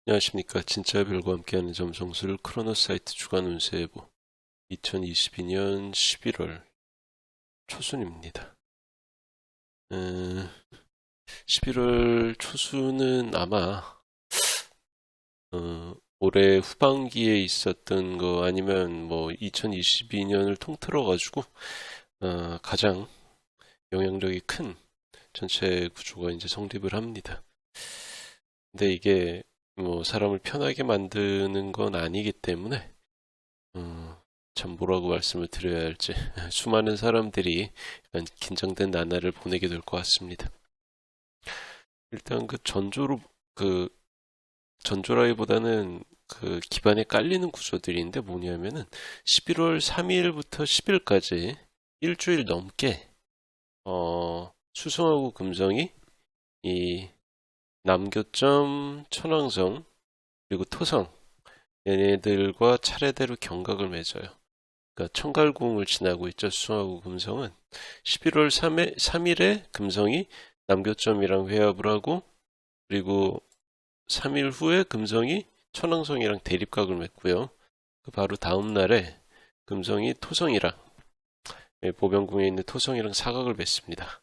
안녕하십니까. 진짜 별과 함께하는 점성술 크로노스 사이트 주간 운세 예보 2022년 11월 초순입니다. 11월 초순은 아마 올해 후반기에 있었던 거 아니면 뭐 2022년을 통틀어 가지고 가장 영향력이 큰 전체 구조가 이제 성립을 합니다. 근데 이게 뭐 사람을 편하게 만드는 건 아니기 때문에 참 뭐라고 말씀을 드려야 할지 수많은 사람들이 약간 긴장된 나날을 보내게 될 것 같습니다. 일단 그 전조라기보다는 그 기반에 깔리는 구조들인데 뭐냐면은 11월 3일부터 10일까지 일주일 넘게 수성하고 금성이 이 남교점, 천왕성 그리고 토성 얘네들과 차례대로 경각을 맺어요. 그러니까 청갈궁을 지나고 있죠. 수성하고 금성은 11월 3일에 금성이 남교점이랑 회합을 하고 그리고 3일 후에 금성이 천왕성이랑 대립각을 맺고요. 그 바로 다음 날에 금성이 토성이랑 보병궁에 있는 토성이랑 사각을 맺습니다.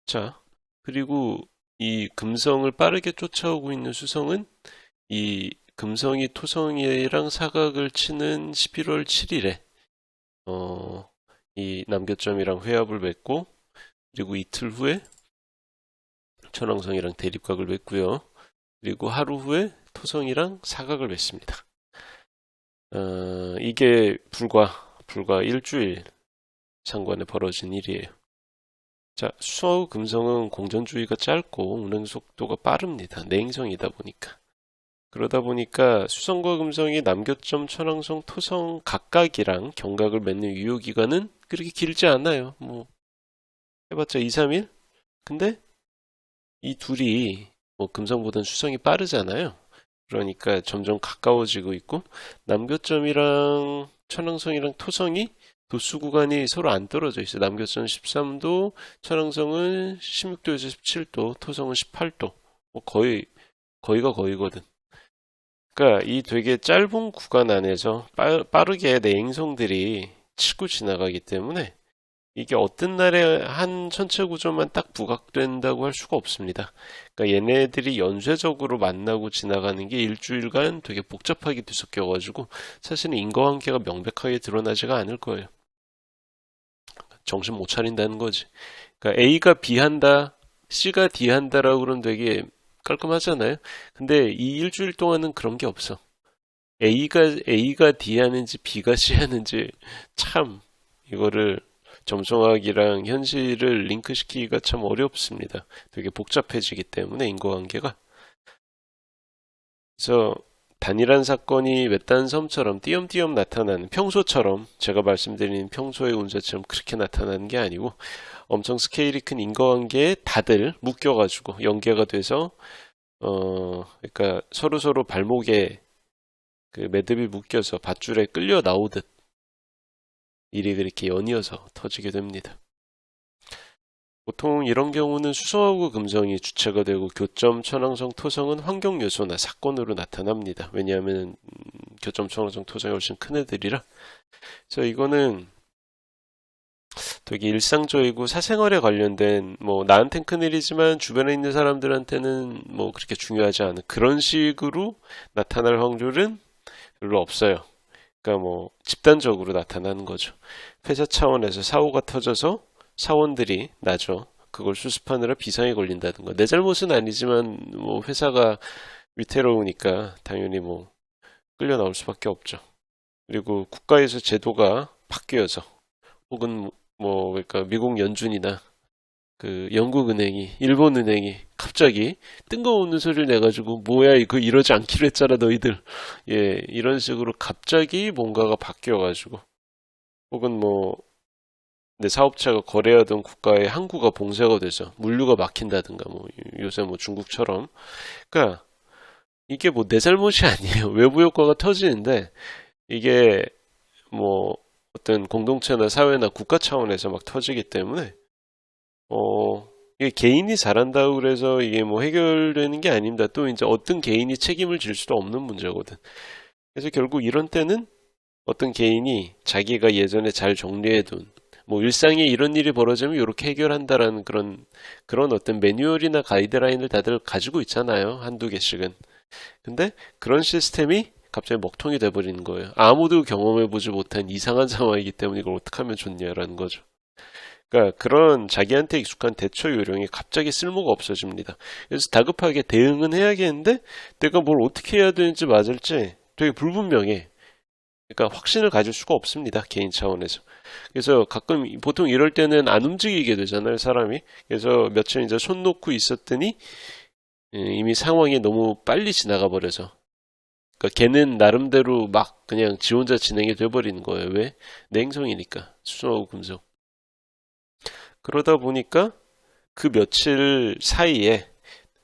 자, 그리고 이 금성을 빠르게 쫓아오고 있는 수성은 이 금성이 토성이랑 사각을 치는 11월 7일에 이 남교점이랑 회합을 맺고 그리고 이틀 후에 천왕성이랑 대립각을 맺고요. 그리고 하루 후에 토성이랑 사각을 맺습니다. 이게 불과 일주일 상관에 벌어진 일이에요. 자, 수성하고 금성은 공전주의가 짧고 운행 속도가 빠릅니다. 내행성이다 보니까. 그러다 보니까 수성과 금성이 남교점, 천왕성, 토성 각각이랑 경각을 맺는 유효기간은 그렇게 길지 않아요. 뭐 해봤자 2, 3일? 근데 이 둘이 뭐 금성보다는 수성이 빠르잖아요. 그러니까 점점 가까워지고 있고 남교점이랑 천왕성이랑 토성이 도수 구간이 서로 안 떨어져 있어요. 남교점 13도, 천왕성은 16도에서 17도, 토성은 18도. 뭐 거의가 거의거든. 그러니까 이 되게 짧은 구간 안에서 빠르게 내행성들이 치고 지나가기 때문에 이게 어떤 날에 한 전체 구조만 딱 부각된다고 할 수가 없습니다. 그러니까 얘네들이 연쇄적으로 만나고 지나가는 게 일주일간 되게 복잡하게 뒤섞여가지고 사실은 인과관계가 명백하게 드러나지가 않을 거예요. 정신 못 차린다는 거지. 그러니까 A가 B한다, C가 D한다라고 그러면 되게 깔끔하잖아요. 근데 이 일주일 동안은 그런 게 없어. A가 D 하는지 B가 C 하는지 참 이거를 점성학이랑 현실을 링크시키기가 참 어렵습니다. 되게 복잡해지기 때문에 인과관계가. 그래서 단일한 사건이 외딴 섬처럼 띄엄띄엄 나타나는 평소처럼 제가 말씀드린 평소의 운세처럼 그렇게 나타나는 게 아니고 엄청 스케일이 큰 인과관계에 다들 묶여가지고 연계가 돼서 그러니까 서로 발목에 그 매듭이 묶여서 밧줄에 끌려 나오듯 일이 그렇게 연이어서 터지게 됩니다. 보통 이런 경우는 수성하고 금성이 주체가 되고 교점, 천왕성, 토성은 환경 요소나 사건으로 나타납니다. 왜냐하면 교점, 천왕성, 토성이 훨씬 큰 애들이라. 그래서 이거는 되게 일상적이고 사생활에 관련된 뭐 나한텐 큰일이지만 주변에 있는 사람들한테는 뭐 그렇게 중요하지 않은 그런 식으로 나타날 확률은 별로 없어요. 그러니까 뭐 집단적으로 나타나는 거죠. 회사 차원에서 사고가 터져서 사원들이 나죠. 그걸 수습하느라 비상이 걸린다든가. 내 잘못은 아니지만 뭐 회사가 위태로우니까 당연히 뭐 끌려 나올 수밖에 없죠. 그리고 국가에서 제도가 바뀌어서 혹은 뭐 그러니까 미국 연준이나 그 영국은행이 일본은행이 갑자기 뜬금없는 소리를 내가지고 뭐야 이거 이러지 않기로 했잖아 너희들 예 이런 식으로 갑자기 뭔가가 바뀌어가지고 혹은 뭐 내 사업체가 거래하던 국가의 항구가 봉쇄가 돼서 물류가 막힌다든가 뭐 요새 뭐 중국처럼 그러니까 이게 뭐 내 잘못이 아니에요. 외부 효과가 터지는데 이게 뭐 어떤 공동체나 사회나 국가 차원에서 막 터지기 때문에 이게 개인이 잘한다고 그래서 이게 뭐 해결되는 게 아닙니다. 또 이제 어떤 개인이 책임을 질 수도 없는 문제거든. 그래서 결국 이런 때는 어떤 개인이 자기가 예전에 잘 정리해둔 뭐 일상에 이런 일이 벌어지면 이렇게 해결한다라는 그런 어떤 매뉴얼이나 가이드라인을 다들 가지고 있잖아요. 한두 개씩은. 근데 그런 시스템이 갑자기 먹통이 돼버리는 거예요. 아무도 경험해보지 못한 이상한 상황이기 때문에 이걸 어떻게 하면 좋냐라는 거죠. 그러니까 그런 자기한테 익숙한 대처 요령이 갑자기 쓸모가 없어집니다. 그래서 다급하게 대응은 해야겠는데 내가 뭘 어떻게 해야 되는지 맞을지 되게 불분명해. 그러니까 확신을 가질 수가 없습니다. 개인 차원에서. 그래서 가끔 보통 이럴 때는 안 움직이게 되잖아요, 사람이. 그래서 며칠 이제 손 놓고 있었더니 이미 상황이 너무 빨리 지나가 버려서. 그러니까 걔는 나름대로 막 그냥 지 혼자 진행이 돼버리는 거예요. 왜? 냉성이니까. 수성하고 금성. 그러다 보니까 그 며칠 사이에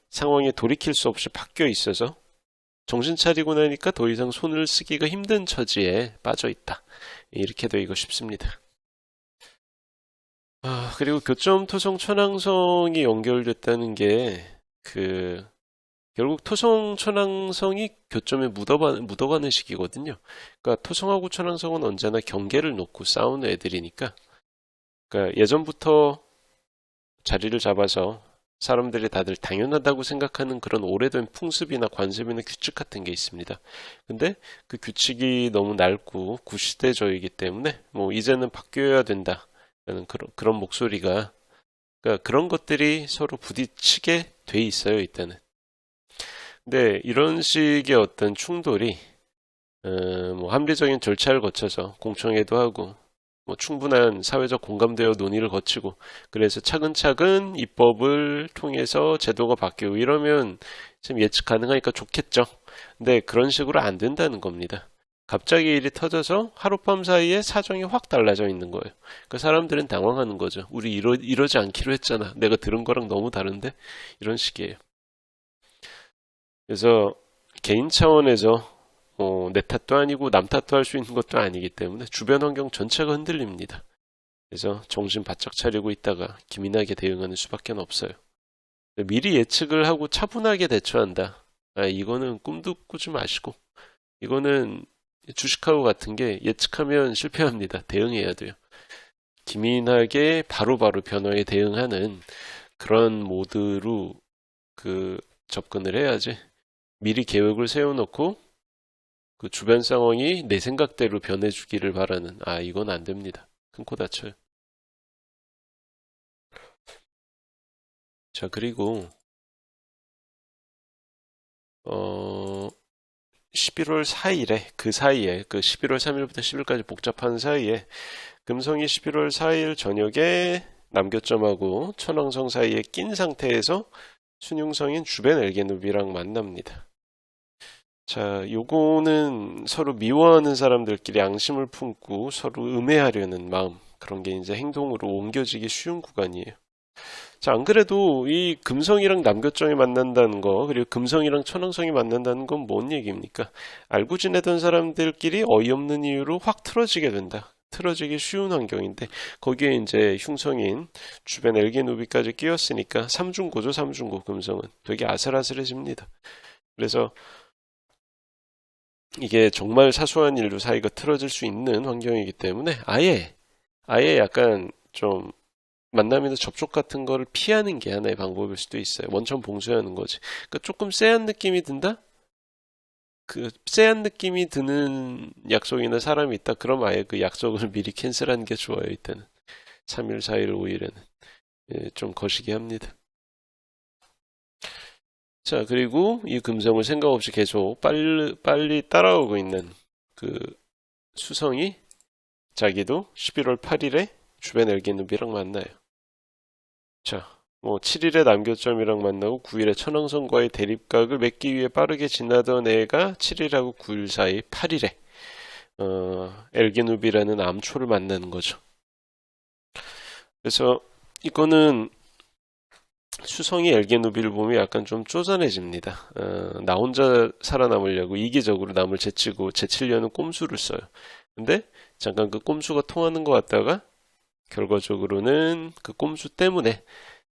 상황에 돌이킬 수 없이 바뀌어 있어서 정신 차리고 나니까 더 이상 손을 쓰기가 힘든 처지에 빠져 있다. 이렇게 되고 싶습니다. 그리고 교점 토성 천왕성이 연결됐다는 게 결국 토성 천왕성이 교점에 묻어가는 시기거든요. 그러니까 토성하고 천왕성은 언제나 경계를 놓고 싸우는 애들이니까 그러니까 예전부터 자리를 잡아서 사람들이 다들 당연하다고 생각하는 그런 오래된 풍습이나 관습이나 규칙 같은 게 있습니다. 근데 그 규칙이 너무 낡고 구시대적이기 때문에 뭐 이제는 바뀌어야 된다. 라는 그런 목소리가 그러니까 그런 것들이 서로 부딪히게 돼 있어요, 이때는. 근데 이런 식의 어떤 충돌이 뭐 합리적인 절차를 거쳐서 공청회도 하고 뭐 충분한 사회적 공감대와 논의를 거치고 그래서 차근차근 입법을 통해서 제도가 바뀌고 이러면 좀 예측 가능하니까 좋겠죠. 근데 그런 식으로 안 된다는 겁니다. 갑자기 일이 터져서 하룻밤 사이에 사정이 확 달라져 있는 거예요. 그 사람들은 당황하는 거죠. 우리 이러지 않기로 했잖아. 내가 들은 거랑 너무 다른데? 이런 식이에요. 그래서 개인 차원에서 내 탓도 아니고 남 탓도 할 수 있는 것도 아니기 때문에 주변 환경 전체가 흔들립니다. 그래서 정신 바짝 차리고 있다가 기민하게 대응하는 수밖에 없어요. 미리 예측을 하고 차분하게 대처한다. 이거는 꿈도 꾸지 마시고 이거는 주식하고 같은 게 예측하면 실패합니다. 대응해야 돼요. 기민하게 바로바로 변화에 대응하는 그런 모드로 접근을 해야지. 미리 계획을 세워놓고 그 주변 상황이 내 생각대로 변해주기를 바라는 이건 안 됩니다. 큰 코 다쳐요. 자, 그리고 11월 4일에 그 사이에 그 11월 3일부터 10일까지 복잡한 사이에 금성이 11월 4일 저녁에 남교점하고 천왕성 사이에 낀 상태에서 순융성인 주변 엘게누비랑 만납니다. 자, 요거는 서로 미워하는 사람들끼리 앙심을 품고 서로 음해하려는 마음, 그런 게 이제 행동으로 옮겨지기 쉬운 구간이에요. 자, 안 그래도 이 금성이랑 남교점이 만난다는 거, 그리고 금성이랑 천왕성이 만난다는 건 뭔 얘기입니까? 알고 지내던 사람들끼리 어이없는 이유로 확 틀어지게 된다. 틀어지기 쉬운 환경인데, 거기에 이제 흉성인 주변 엘게누비까지 끼었으니까 삼중고죠, 삼중고 금성은. 되게 아슬아슬해집니다. 그래서 이게 정말 사소한 일로 사이가 틀어질 수 있는 환경이기 때문에 아예 약간 좀 만남이나 접촉 같은 거를 피하는 게 하나의 방법일 수도 있어요. 원천 봉쇄하는 거지. 그러니까 조금 쎄한 느낌이 든다? 그 쎄한 느낌이 드는 약속이나 사람이 있다. 그럼 아예 그 약속을 미리 캔슬하는 게 좋아요. 이때는 3일, 4일, 5일에는 좀 거시기 합니다. 자, 그리고 이 금성을 생각 없이 계속 빨리 따라오고 있는 그 수성이 자기도 11월 8일에 주변 엘게누비랑 만나요. 자, 뭐 7일에 남교점이랑 만나고 9일에 천왕성과의 대립각을 맺기 위해 빠르게 지나던 애가 7일하고 9일 사이 8일에 엘게누비라는 암초를 만나는 거죠. 그래서 이거는 수성이 엘게누비를 보면 약간 좀 쪼잔해집니다. 나 혼자 살아남으려고 이기적으로 남을 제치려는 꼼수를 써요. 근데 잠깐 그 꼼수가 통하는 것 같다가 결과적으로는 그 꼼수 때문에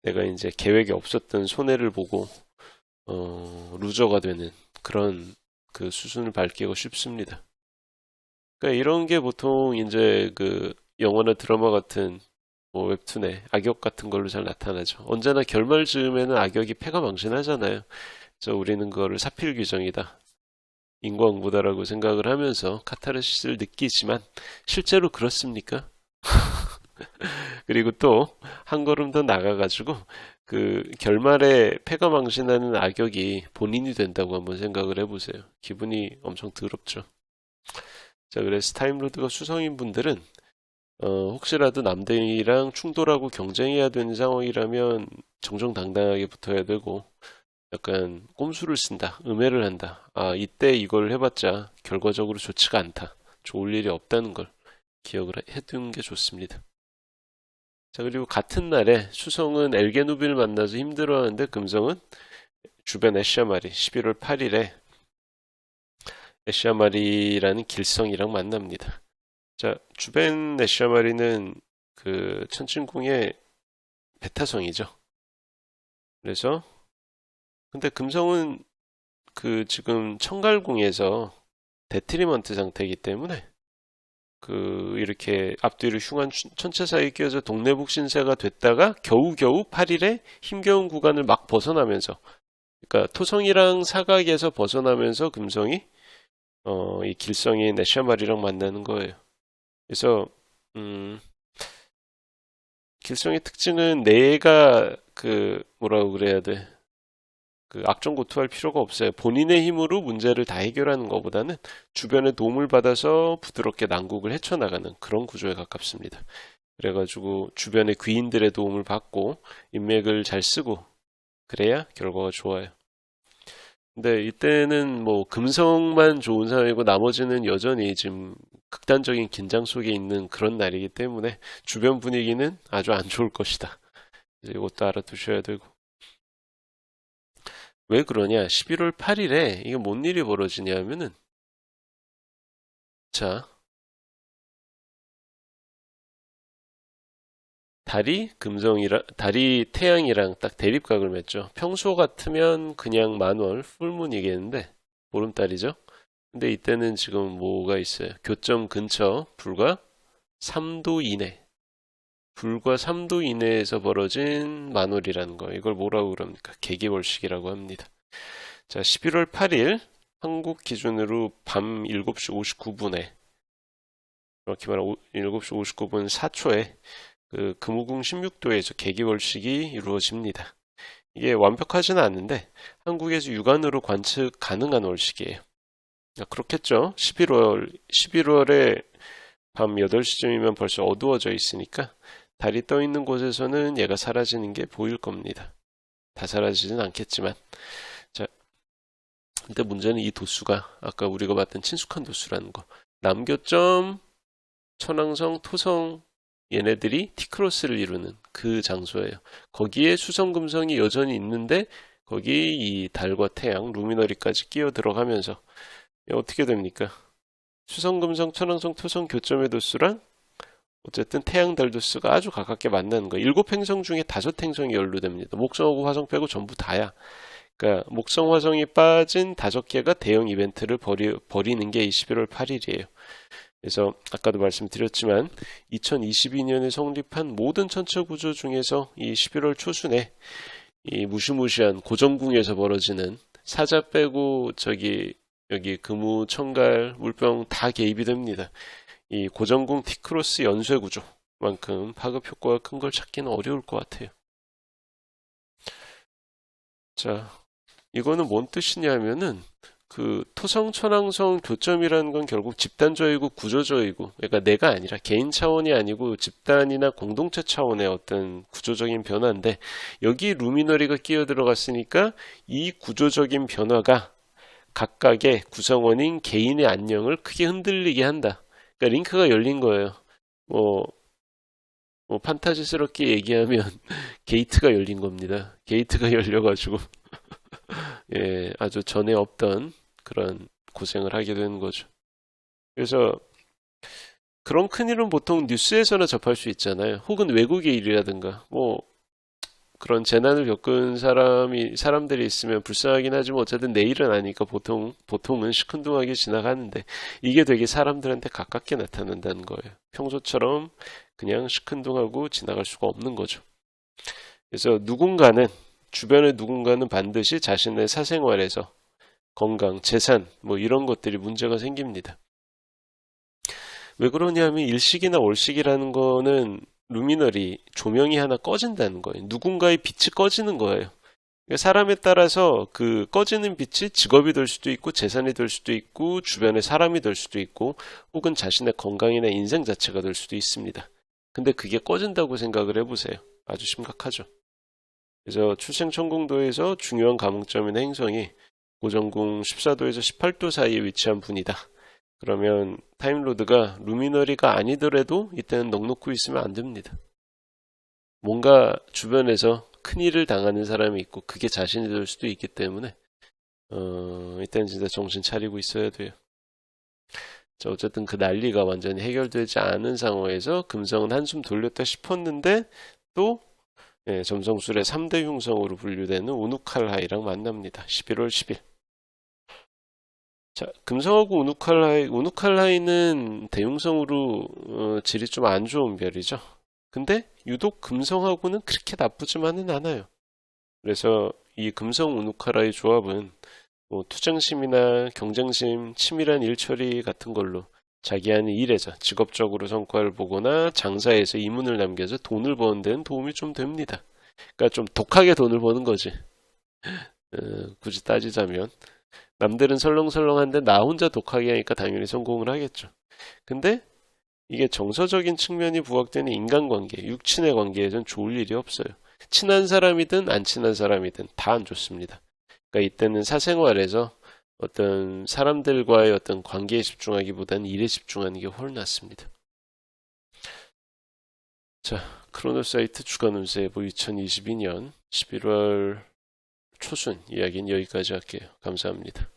내가 이제 계획에 없었던 손해를 보고 루저가 되는 그런 그 수순을 밟기가 쉽습니다. 그러니까 이런 게 보통 이제 그 영화나 드라마 같은 뭐 웹툰의 악역 같은 걸로 잘 나타나죠. 언제나 결말 즈음에는 악역이 패가 망신하잖아요. 그래서 우리는 그거를 사필 규정이다, 인과응보다라고 생각을 하면서 카타르시스를 느끼지만 실제로 그렇습니까? 그리고 또 한 걸음 더 나가가지고 그 결말에 패가 망신하는 악역이 본인이 된다고 한번 생각을 해보세요. 기분이 엄청 더럽죠. 자, 그래서 타임로드가 수성인 분들은 혹시라도 남들이랑 충돌하고 경쟁해야 되는 상황이라면 정정당당하게 붙어야 되고, 약간 꼼수를 쓴다, 음해를 한다. 아, 이때 이걸 해봤자 결과적으로 좋지가 않다, 좋을 일이 없다는 걸 기억을 해두는 게 좋습니다. 자, 그리고 같은 날에 수성은 엘게누비를 만나서 힘들어하는데 금성은 주변 애샤마리 11월 8일에 애샤마리라는 길성이랑 만납니다. 자, 주벤 애샤마리는 그 천친궁의 베타성이죠. 그래서 근데 금성은 그 지금 청갈궁에서 데트리먼트 상태이기 때문에 그 이렇게 앞뒤로 흉한 천체 사이에 끼어서 동네북 신세가 됐다가 겨우겨우 8일에 힘겨운 구간을 막 벗어나면서, 그러니까 토성이랑 사각에서 벗어나면서 금성이 이 길성인 애샤마리랑 만나는 거예요. 그래서 음, 길성의 특징은 내가 그 뭐라고 그래야 돼? 그 악정고투할 필요가 없어요. 본인의 힘으로 문제를 다 해결하는 것보다는 주변의 도움을 받아서 부드럽게 난국을 헤쳐나가는 그런 구조에 가깝습니다. 그래가지고 주변의 귀인들의 도움을 받고 인맥을 잘 쓰고 그래야 결과가 좋아요. 근데 이때는 뭐 금성만 좋은 상황이고 나머지는 여전히 지금 극단적인 긴장 속에 있는 그런 날이기 때문에 주변 분위기는 아주 안 좋을 것이다. 이것도 알아두셔야 되고. 왜 그러냐? 11월 8일에 이게 뭔 일이 벌어지냐면은, 자, 달이 태양이랑 딱 대립각을 맺죠. 평소 같으면 그냥 만월 풀문이겠는데 보름달이죠. 근데 이때는 지금 뭐가 있어요? 교점 근처 불과 3도 이내, 불과 3도 이내에서 벌어진 만월이라는 거. 이걸 뭐라고 그럽니까? 개기월식이라고 합니다. 자, 11월 8일 한국 기준으로 밤 7시 59분에, 이렇게 말하면 7시 59분 4초에 그 금우궁 16도에서 개기월식이 이루어집니다. 이게 완벽하지는 않는데 한국에서 육안으로 관측 가능한 월식이에요. 그렇겠죠. 11월에 밤 8시쯤이면 벌써 어두워져 있으니까 달이 떠 있는 곳에서는 얘가 사라지는 게 보일 겁니다. 다 사라지진 않겠지만. 자, 근데 문제는 이 도수가 아까 우리가 봤던 친숙한 도수라는 거. 남교점, 천왕성, 토성, 얘네들이 티크로스를 이루는 그 장소예요. 거기에 수성금성이 여전히 있는데 거기 이 달과 태양, 루미너리까지 끼어 들어가면서 어떻게 됩니까? 수성금성, 천왕성, 토성 교점의 도수랑 어쨌든 태양, 달 도수가 아주 가깝게 만나는 거예요. 7행성 중에 5행성이 연루됩니다. 목성하고 화성 빼고 전부 다야. 그러니까 목성, 화성이 빠진 5개가 대형 이벤트를 벌이는 게 이 11월 8일이에요. 그래서 아까도 말씀드렸지만 2022년에 성립한 모든 천체 구조 중에서 이 11월 초순에 이 무시무시한 고정궁에서 벌어지는 사자 빼고 여기 금우, 청갈, 물병 다 개입이 됩니다. 이 고정궁 티크로스 연쇄 구조만큼 파급 효과가 큰 걸 찾기는 어려울 것 같아요. 자, 이거는 뭔 뜻이냐면은 그 토성, 천왕성 교점이라는 건 결국 집단적이고 구조적이고, 그러니까 내가 아니라 개인 차원이 아니고 집단이나 공동체 차원의 어떤 구조적인 변화인데, 여기 루미너리가 끼어 들어갔으니까 이 구조적인 변화가 각각의 구성원인 개인의 안녕을 크게 흔들리게 한다. 그러니까 링크가 열린 거예요. 뭐, 뭐 판타지스럽게 얘기하면 게이트가 열린 겁니다. 게이트가 열려가지고 예, 아주 전에 없던 그런 고생을 하게 되는 거죠. 그래서 그런 큰일은 보통 뉴스에서나 접할 수 있잖아요. 혹은 외국의 일이라든가 뭐 그런 재난을 겪은 사람들이 있으면 불쌍하긴 하지만 어쨌든 내일은 아니까 보통은 시큰둥하게 지나가는데 이게 되게 사람들한테 가깝게 나타난다는 거예요. 평소처럼 그냥 시큰둥하고 지나갈 수가 없는 거죠. 그래서 주변의 누군가는 반드시 자신의 사생활에서 건강, 재산, 뭐 이런 것들이 문제가 생깁니다. 왜 그러냐면 일식이나 월식이라는 거는 루미널이 조명이 하나 꺼진다는 거예요. 누군가의 빛이 꺼지는 거예요. 그러니까 사람에 따라서 그 꺼지는 빛이 직업이 될 수도 있고 재산이 될 수도 있고 주변의 사람이 될 수도 있고 혹은 자신의 건강이나 인생 자체가 될 수도 있습니다. 근데 그게 꺼진다고 생각을 해보세요. 아주 심각하죠. 그래서 출생천공도에서 중요한 감흥점이나 행성이 고정궁 14도에서 18도 사이에 위치한 분이다. 그러면 타임로드가 루미너리가 아니더라도 이때는 넋놓고 있으면 안 됩니다. 뭔가 주변에서 큰일을 당하는 사람이 있고 그게 자신이 될 수도 있기 때문에 이때는 진짜 정신 차리고 있어야 돼요. 자, 어쨌든 그 난리가 완전히 해결되지 않은 상황에서 금성은 한숨 돌렸다 싶었는데 또 점성술의 3대 흉성으로 분류되는 우누칼하이랑 만납니다. 11월 10일. 자, 금성하고 우누칼하이는 대흉성으로 질이 좀 안 좋은 별이죠. 근데 유독 금성하고는 그렇게 나쁘지만은 않아요. 그래서 이 금성 우누칼하이 조합은 뭐 투쟁심이나 경쟁심, 치밀한 일처리 같은 걸로 자기 하는 일에서 직업적으로 성과를 보거나 장사에서 이문을 남겨서 돈을 버는 데는 도움이 좀 됩니다. 그러니까 좀 독하게 돈을 버는 거지. 굳이 따지자면 남들은 설렁설렁한데 나 혼자 독하게 하니까 당연히 성공을 하겠죠. 근데 이게 정서적인 측면이 부각되는 인간관계, 육친의 관계에선 좋을 일이 없어요. 친한 사람이든 안 친한 사람이든 다 안 좋습니다. 그러니까 이때는 사생활에서 어떤 사람들과의 어떤 관계에 집중하기보다는 일에 집중하는 게 훨씬 낫습니다. 자, 크로노사이트 주간 운세예보 2022년 11월 초순 이야기는 여기까지 할게요. 감사합니다.